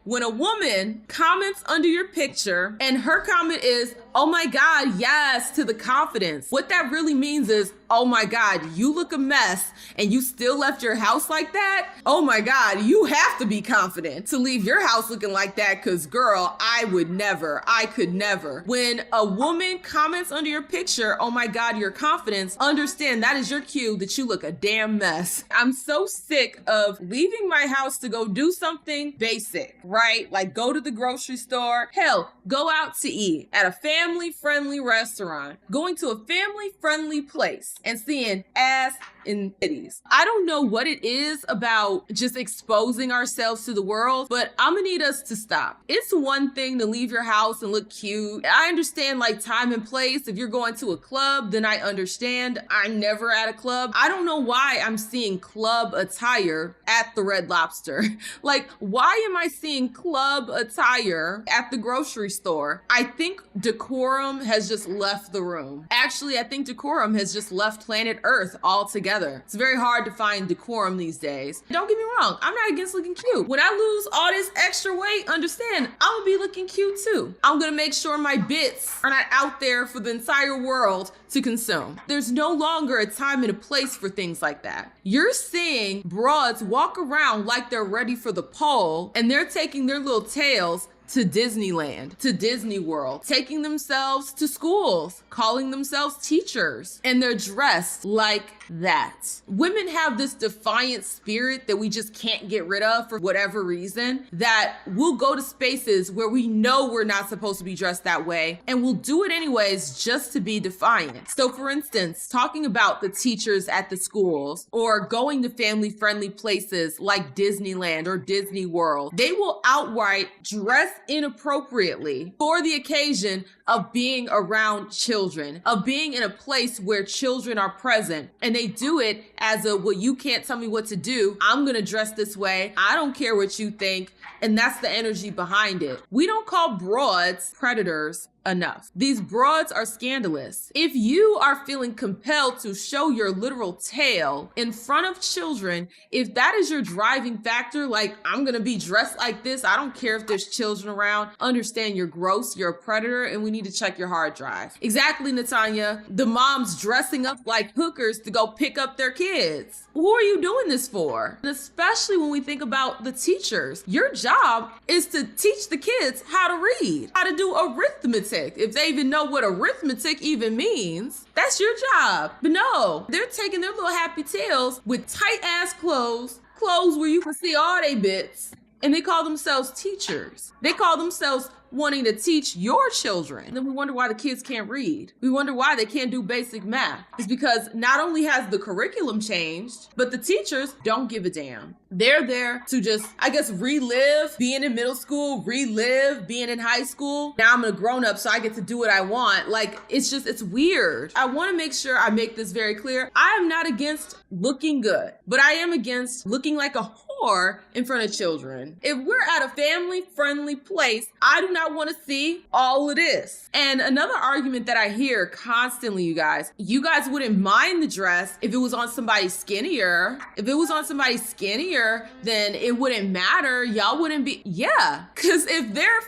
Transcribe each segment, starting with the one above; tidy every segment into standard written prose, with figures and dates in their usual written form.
When a woman comments under your picture and her comment is, "Oh my God, yes," to the confidence, what that really means is, "Oh my God, you look a mess and you still left your house like that? Oh my God, you have to be confident to leave your house looking like that, because girl, I could never." When a woman comments under your picture, "Oh my God, your confidence," understand that is your cue that you look a damn mess. I'm so sick of leaving my house to go do something basic, right? Like go to the grocery store, hell, go out to eat at a family-friendly restaurant, going to a family-friendly place and seeing ass and titties. I don't know what it is about just exposing ourselves to the world, but I'm gonna need us to stop. It's one thing to leave your house and look cute. I understand like time and place. If you're going to a club, then I understand. I'm never at a club. I don't know why I'm seeing club attire at the Red Lobster. Like, why am I seeing club attire at the grocery store? I think decorum has just left the room. Actually, I think decorum has just left planet Earth altogether. It's very hard to find decorum these days. Don't get me wrong, I'm not against looking cute. When I lose all this extra weight, understand, I'm gonna be looking cute too. I'm gonna make sure my bits are not out there for the entire world to consume. There's no longer a time and a place for things like that. You're seeing broads walk around like they're ready for the pole, and they're taking their little tails to Disneyland, to Disney World, taking themselves to schools, calling themselves teachers, and they're dressed like that. Women have this defiant spirit that we just can't get rid of for whatever reason, that we'll go to spaces where we know we're not supposed to be dressed that way, and we'll do it anyways just to be defiant. So for instance, talking about the teachers at the schools or going to family-friendly places like Disneyland or Disney World, they will outright dress inappropriately for the occasion of being around children, of being in a place where children are present. And they do it as a, well, you can't tell me what to do. I'm gonna dress this way. I don't care what you think. And that's the energy behind it. We don't call broads predators enough. These broads are scandalous. If you are feeling compelled to show your literal tail in front of children, if that is your driving factor, like, I'm gonna be dressed like this, I don't care if there's children around, understand you're gross, you're a predator, and we need to check your hard drive. Exactly, Natanya. The moms dressing up like hookers to go pick up their kids. Who are you doing this for? And especially when we think about the teachers, your job is to teach the kids how to read, how to do arithmetic. If they even know what arithmetic even means, that's your job. But no, they're taking their little happy tails with tight ass clothes where you can see all they bits, and they call themselves teachers. They call themselves wanting to teach your children. And then we wonder why the kids can't read. We wonder why they can't do basic math. It's because not only has the curriculum changed, but the teachers don't give a damn. They're there to just, I guess, relive being in middle school, relive being in high school. Now I'm a grown up, so I get to do what I want. Like, it's just, it's weird. I want to make sure I make this very clear. I am not against looking good, but I am against looking like a whore in front of children. If we're at a family-friendly place, I do not want to see all of this. And another argument that I hear constantly, you guys wouldn't mind the dress if it was on somebody skinnier. If it was on somebody skinnier, then it wouldn't matter. Y'all wouldn't be, yeah. Because if they're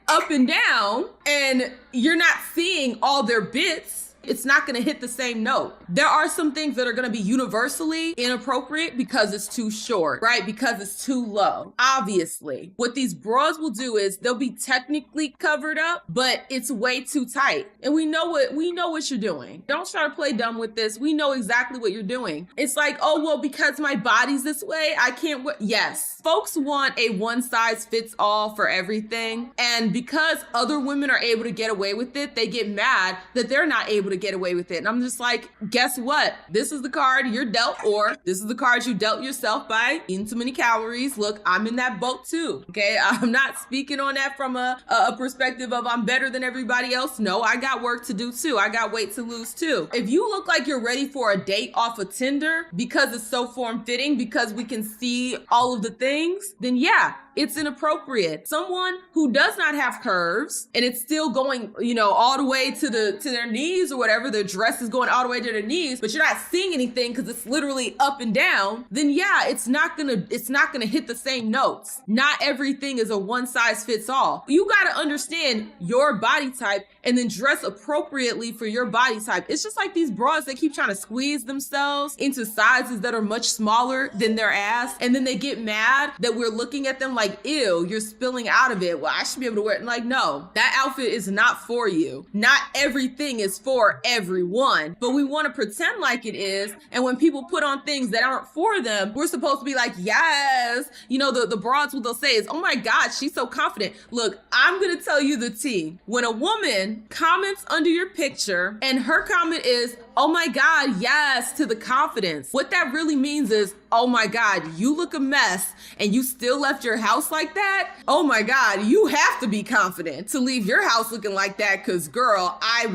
up and down and you're not seeing all their bits, it's not gonna hit the same note. There are some things that are gonna be universally inappropriate because it's too short, right? Because it's too low. Obviously, what these bras will do is they'll be technically covered up, but it's way too tight. And we know what you're doing. Don't try to play dumb with this. We know exactly what you're doing. It's like, oh, well, because my body's this way, I can't wear. Yes, folks want a one size fits all for everything. And because other women are able to get away with it, they get mad that they're not able to get away with it. And I'm just like, guess what? This is the card you're dealt, or this is the card you dealt yourself by eating too many calories. Look, I'm in that boat too. Okay, I'm not speaking on that from a perspective of I'm better than everybody else. No, I got work to do too. I got weight to lose too. If you look like you're ready for a date off of Tinder because it's so form-fitting, because we can see all of the things, then yeah, it's inappropriate. Someone who does not have curves and it's still going, all the way to their knees or or whatever, their dress is going all the way to their knees, but you're not seeing anything because it's literally up and down, then yeah, it's not gonna hit the same notes. Not everything is a one size fits all. You gotta understand your body type and then dress appropriately for your body type. It's just like these bras that keep trying to squeeze themselves into sizes that are much smaller than their ass, and then they get mad that we're looking at them like, ew, you're spilling out of it. Well, I should be able to wear it. Like, no, that outfit is not for you. Not everything is for everyone, but we want to pretend like it is. And when people put on things that aren't for them, we're supposed to be like, yes. You know, the broads, what they'll say is, oh my God, she's so confident. Look, I'm going to tell you the tea. When a woman comments under your picture and her comment is, oh my God, yes, to the confidence, what that really means is, oh my God, you look a mess and you still left your house like that? Oh my God, you have to be confident to leave your house looking like that, because girl, I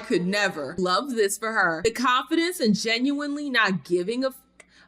could never. Love this for her. The confidence and genuinely not giving a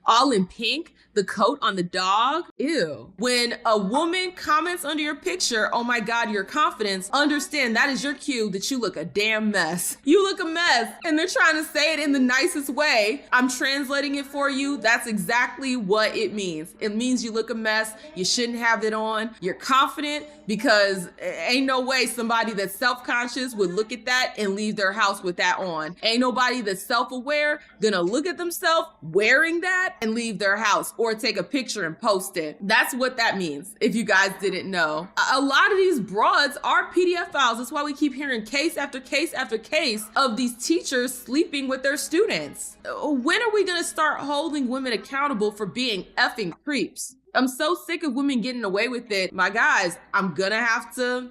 all in pink, the coat on the dog, ew. When a woman comments under your picture, oh my God, your confidence, understand that is your cue that you look a damn mess. You look a mess, and they're trying to say it in the nicest way. I'm translating it for you. That's exactly what it means. It means you look a mess. You shouldn't have it on. You're confident because ain't no way somebody that's self-conscious would look at that and leave their house with that on. Ain't nobody that's self-aware gonna look at themselves wearing that and leave their house or take a picture and post it. That's what that means, if you guys didn't know. A lot of these broads are PDF files. That's why we keep hearing case after case after case of these teachers sleeping with their students. When are we gonna start holding women accountable for being effing creeps? I'm so sick of women getting away with it. My guys, I'm gonna have to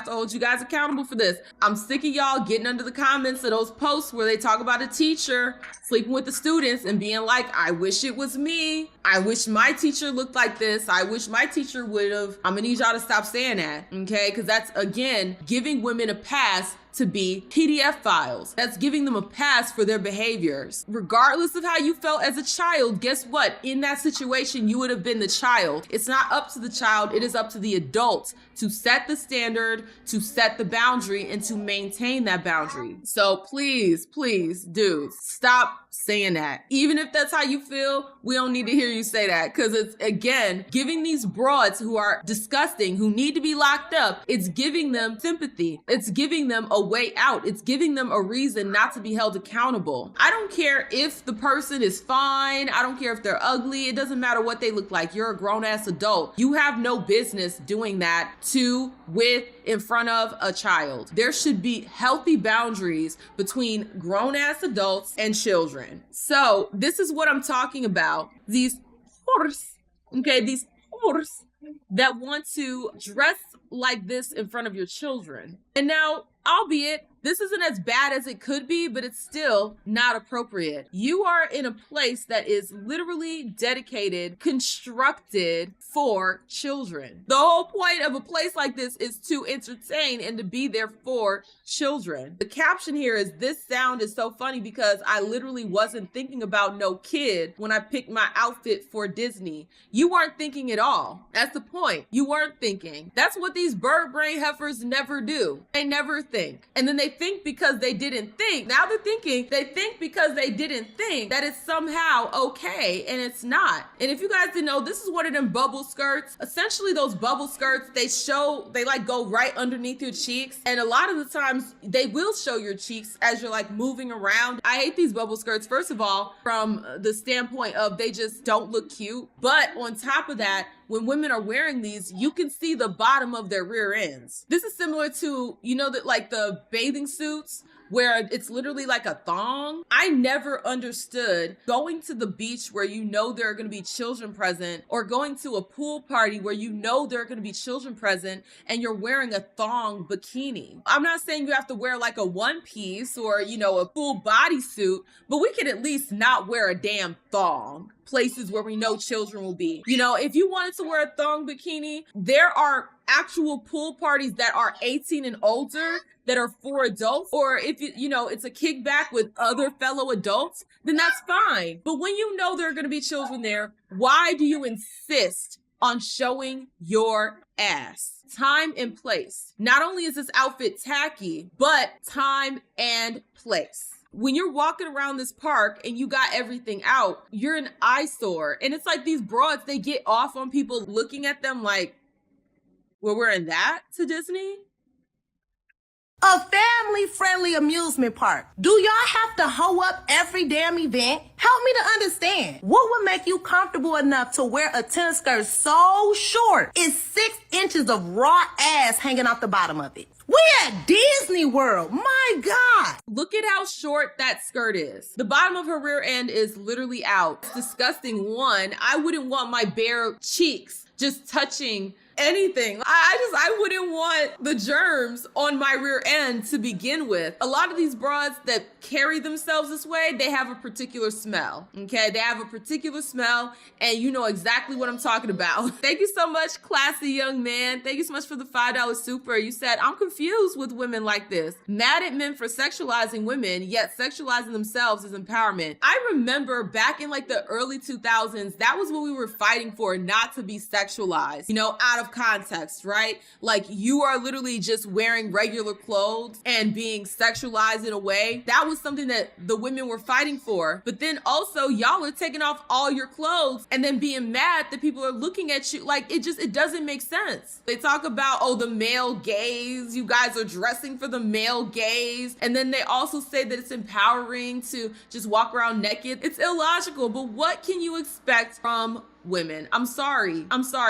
hold you guys accountable for this. I'm sick of y'all getting under the comments of those posts where they talk about a teacher sleeping with the students and being like, I wish it was me. I wish my teacher looked like this. I wish my teacher would have. I'm gonna need y'all to stop saying that, okay? Because that's, again, giving women a pass to be PDF files. That's giving them a pass for their behaviors. Regardless of how you felt as a child, guess what? In that situation, you would have been the child. It's not up to the child, it is up to the adult to set the standard, to set the boundary, and to maintain that boundary. So please, please, dudes, stop saying that. Even if that's how you feel, we don't need to hear you say that, because it's, again, giving these broads who are disgusting, who need to be locked up, it's giving them sympathy. It's giving them a way out. It's giving them a reason not to be held accountable. I don't care if the person is fine. I don't care if they're ugly. It doesn't matter what they look like. You're a grown-ass adult. You have no business doing that to, with, in front of a child. There should be healthy boundaries between grown-ass adults and children. So this is what I'm talking about. These whores, okay, these whores that want to dress like this in front of your children. And now, albeit, this isn't as bad as it could be, but it's still not appropriate. You are in a place that is literally dedicated, constructed for children. The whole point of a place like this is to entertain and to be there for children. The caption here is, this sound is so funny because I literally wasn't thinking about no kid when I picked my outfit for Disney. You weren't thinking at all. That's the point. You weren't thinking. That's what these bird brain heifers never do. They never think. And then they think because they didn't think. Now they're thinking, they think because they didn't think that it's somehow okay, and it's not. And if you guys didn't know, this is one of them bubble skirts. Essentially, those bubble skirts, they like go right underneath your cheeks. And a lot of the times they will show your cheeks as you're like moving around. I hate these bubble skirts, first of all, from the standpoint of they just don't look cute. But on top of that, when women are wearing these, you can see the bottom of their rear ends. This is similar to, you know, that like the bathing suits where it's literally like a thong. I never understood going to the beach where you know there are going to be children present, or going to a pool party where you know there are going to be children present and you're wearing a thong bikini. I'm not saying you have to wear like a one piece or, you know, a full bodysuit, but we can at least not wear a damn thong places where we know children will be. You know, if you wanted to wear a thong bikini, there are actual pool parties that are 18 and older that are for adults, or if you know it's a kickback with other fellow adults, then that's fine. But when you know there are going to be children there, why do you insist on showing your ass. Time and place. Not only is this outfit tacky, but time and place. When you're walking around this park and you got everything out, you're an eyesore. And it's like these broads, they get off on people looking at them like, we're wearing that to Disney? A family-friendly amusement park. Do y'all have to hoe up every damn event? Help me to understand. What would make you comfortable enough to wear a tennis skirt so short it's 6 inches of raw ass hanging off the bottom of it? We at Disney World. My God. Look at how short that skirt is. The bottom of her rear end is literally out. It's disgusting. One, I wouldn't want my bare cheeks just touching anything. I wouldn't want the germs on my rear end to begin with. A lot of these broads that carry themselves this way, they have a particular smell, okay? They have a particular smell, and you know exactly what I'm talking about. Thank you so much, classy young man. Thank you so much for the $5 super. You said, I'm confused with women like this. Mad at men for sexualizing women, yet sexualizing themselves is empowerment. I remember back in like the early 2000s, that was what we were fighting for, not to be sexualized, you know, out of context, right? Like you are literally just wearing regular clothes and being sexualized in a way. That was something that the women were fighting for. But then also y'all are taking off all your clothes and then being mad that people are looking at you. Like it doesn't make sense. They talk about, oh, the male gaze. You guys are dressing for the male gaze. And then they also say that it's empowering to just walk around naked. It's illogical, but what can you expect from women? I'm sorry.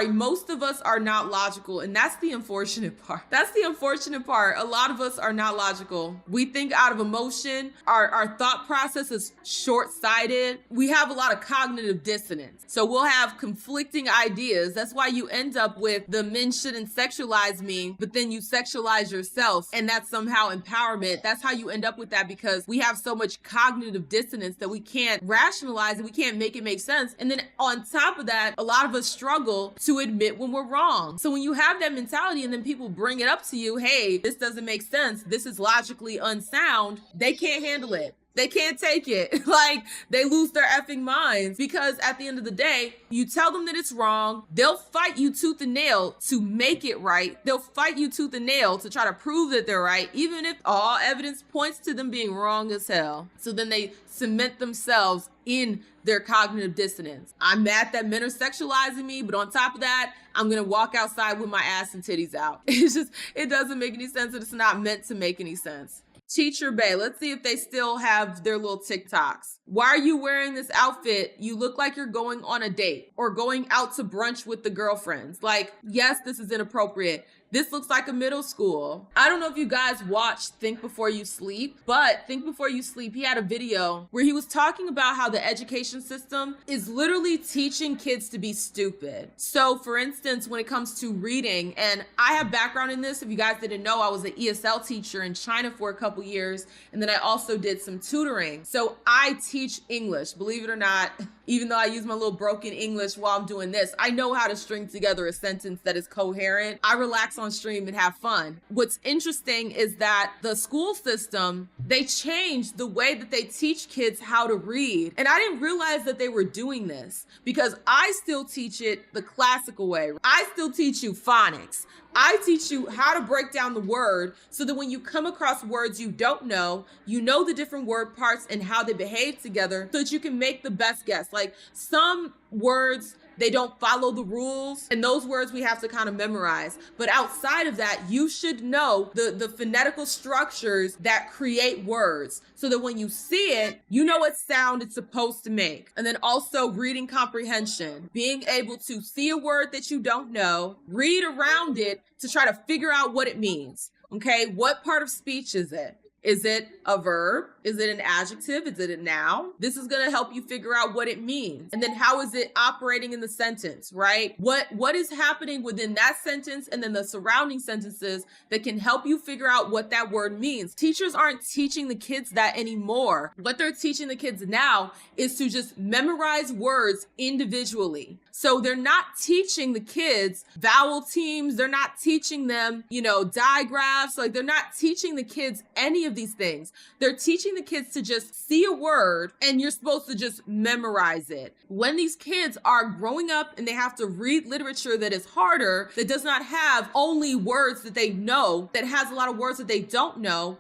Most of us are not logical, and that's the unfortunate part. A lot of us are not logical. We think out of emotion. Our thought process is short-sighted. We have a lot of cognitive dissonance. So we'll have conflicting ideas. That's why you end up with the men shouldn't sexualize me, but then you sexualize yourself, and that's somehow empowerment. That's how you end up with that, because we have so much cognitive dissonance that we can't rationalize it. We can't make it make sense. And then on top of that, a lot of us struggle to admit when we're wrong. So when you have that mentality and then people bring it up to you, hey, this doesn't make sense, this is logically unsound, they can't handle it. They can't take it. Like they lose their effing minds, because at the end of the day, you tell them that it's wrong. They'll fight you tooth and nail to make it right. They'll fight you tooth and nail to try to prove that they're right, even if all evidence points to them being wrong as hell. So then they cement themselves in their cognitive dissonance. I'm mad that men are sexualizing me, but on top of that, I'm gonna walk outside with my ass and titties out. It doesn't make any sense, and it's not meant to make any sense. Teacher Bay, let's see if they still have their little TikToks. Why are you wearing this outfit? You look like you're going on a date or going out to brunch with the girlfriends. Like, yes, this is inappropriate. This looks like a middle school. I don't know if you guys watched Think Before You Sleep, but Think Before You Sleep, he had a video where he was talking about how the education system is literally teaching kids to be stupid. So for instance, when it comes to reading, and I have background in this, if you guys didn't know, I was an ESL teacher in China for a couple years, and then I also did some tutoring. So I teach English, believe it or not. Even though I use my little broken English while I'm doing this, I know how to string together a sentence that is coherent. I relax on stream and have fun. What's interesting is that the school system, they changed the way that they teach kids how to read. And I didn't realize that they were doing this, because I still teach it the classical way. I still teach you phonics. I teach you how to break down the word so that when you come across words you don't know, you know the different word parts and how they behave together so that you can make the best guess. Like some words, they don't follow the rules, and those words we have to kind of memorize. But outside of that, you should know the phonetical structures that create words so that when you see it, you know what sound it's supposed to make. And then also reading comprehension, being able to see a word that you don't know, read around it to try to figure out what it means. Okay, what part of speech is it? Is it a verb? Is it an adjective? Is it a noun? This is going to help you figure out what it means. And then how is it operating in the sentence, right? What is happening within that sentence and then the surrounding sentences that can help you figure out what that word means. Teachers aren't teaching the kids that anymore. What they're teaching the kids now is to just memorize words individually. So they're not teaching the kids vowel teams. They're not teaching them, digraphs. Like they're not teaching the kids any of these things. They're teaching teaching the kids to just see a word and you're supposed to just memorize it. When these kids are growing up and they have to read literature that is harder, that does not have only words that they know, that has a lot of words that they don't know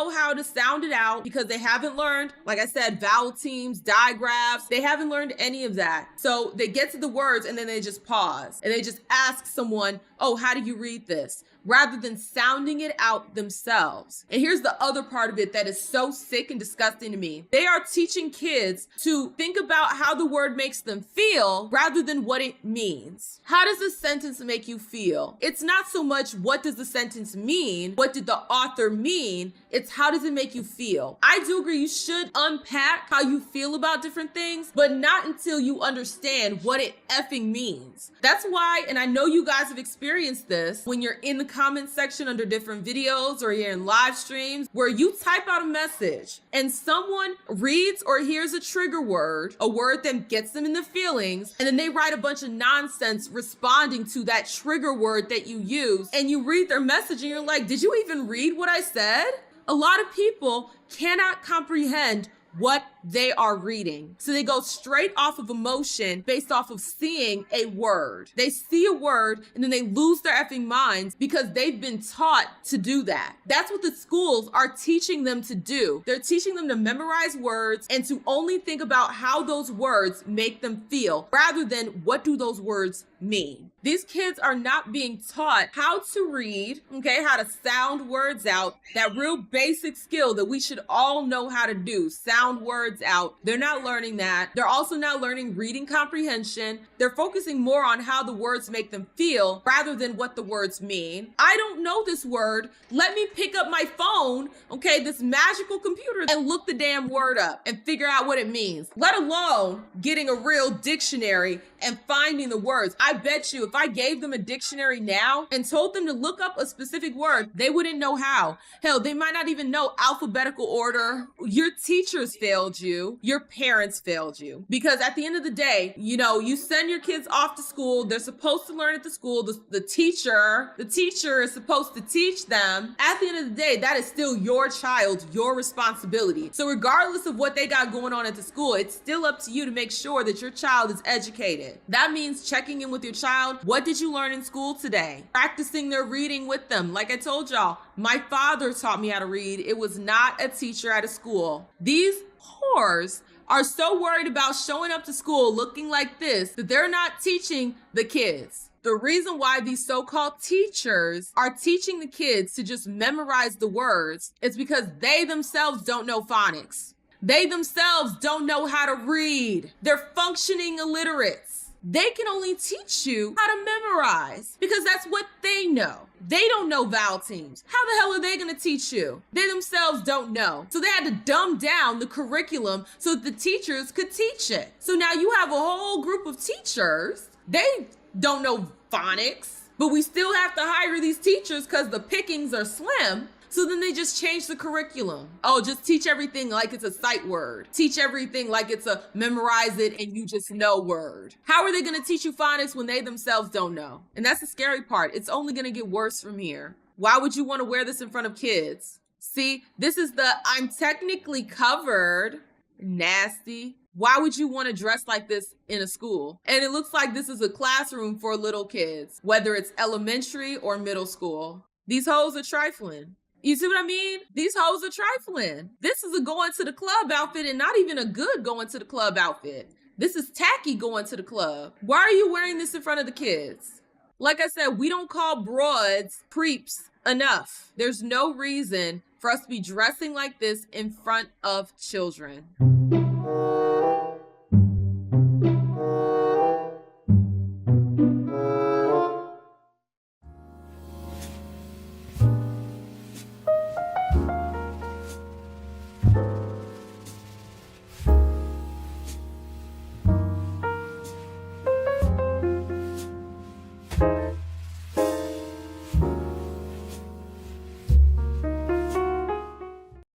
how to sound it out because they haven't learned, like I said, vowel teams, digraphs. They haven't learned any of that. So they get to the words and then they just pause and they just ask someone, oh, how do you read this? Rather than sounding it out themselves. And here's the other part of it that is so sick and disgusting to me. They are teaching kids to think about how the word makes them feel rather than what it means. How does a sentence make you feel? It's not so much what does the sentence mean, what did the author mean, it's how does it make you feel. I do agree you should unpack how you feel about different things, but not until you understand what it effing means. That's why, and I know you guys have experienced this, when you're in the comment section under different videos or you're in live streams where you type out a message and someone reads or hears a trigger word, a word that gets them in the feelings, and then they write a bunch of nonsense responding to that trigger word that you use, and you read their message and you're like, did you even read what I said? A lot of people cannot comprehend what they are reading. So they go straight off of emotion based off of seeing a word. They see a word and then they lose their effing minds because they've been taught to do that. That's what the schools are teaching them to do. They're teaching them to memorize words and to only think about how those words make them feel rather than what do those words mean. These kids are not being taught how to read, okay, how to sound words out, that real basic skill that we should all know how to do, sound words out. They're not learning that. They're also not learning reading comprehension. They're focusing more on how the words make them feel rather than what the words mean. I don't know this word. Let me pick up my phone, okay, this magical computer, and look the damn word up and figure out what it means, let alone getting a real dictionary and finding the words. I bet you if I gave them a dictionary now and told them to look up a specific word, they wouldn't know how. Hell, they might not even know alphabetical order. Your teachers failed you. Your parents failed you. Because at the end of the day, you know, you send your kids off to school. They're supposed to learn at the school. The teacher is supposed to teach them. At the end of the day, that is still your child, your responsibility. So regardless of what they got going on at the school, it's still up to you to make sure that your child is educated. That means checking in with your child. What did you learn in school today? Practicing their reading with them. Like I told y'all, my father taught me how to read. It was not a teacher at a school. These whores are so worried about showing up to school looking like this that they're not teaching the kids. The reason why these so-called teachers are teaching the kids to just memorize the words is because they themselves don't know phonics. They themselves don't know how to read. They're functioning illiterates. They can only teach you how to memorize because that's what they know. They don't know vowel teams. How the hell are they going to teach you? They themselves don't know. So they had to dumb down the curriculum so that the teachers could teach it. So now you have a whole group of teachers. They don't know phonics, but we still have to hire these teachers because the pickings are slim. So then they just change the curriculum. Oh, just teach everything like it's a sight word. Teach everything like it's a memorize it and you just know word. How are they going to teach you phonics when they themselves don't know? And that's the scary part. It's only going to get worse from here. Why would you want to wear this in front of kids? See, this is the I'm technically covered. Nasty. Why would you want to dress like this in a school? And it looks like this is a classroom for little kids, whether it's elementary or middle school. These hoes are trifling. You see what I mean? These hoes are trifling. This is a going to the club outfit and not even a good going to the club outfit. This is tacky going to the club. Why are you wearing this in front of the kids? Like I said, we don't call broads creeps enough. There's no reason for us to be dressing like this in front of children.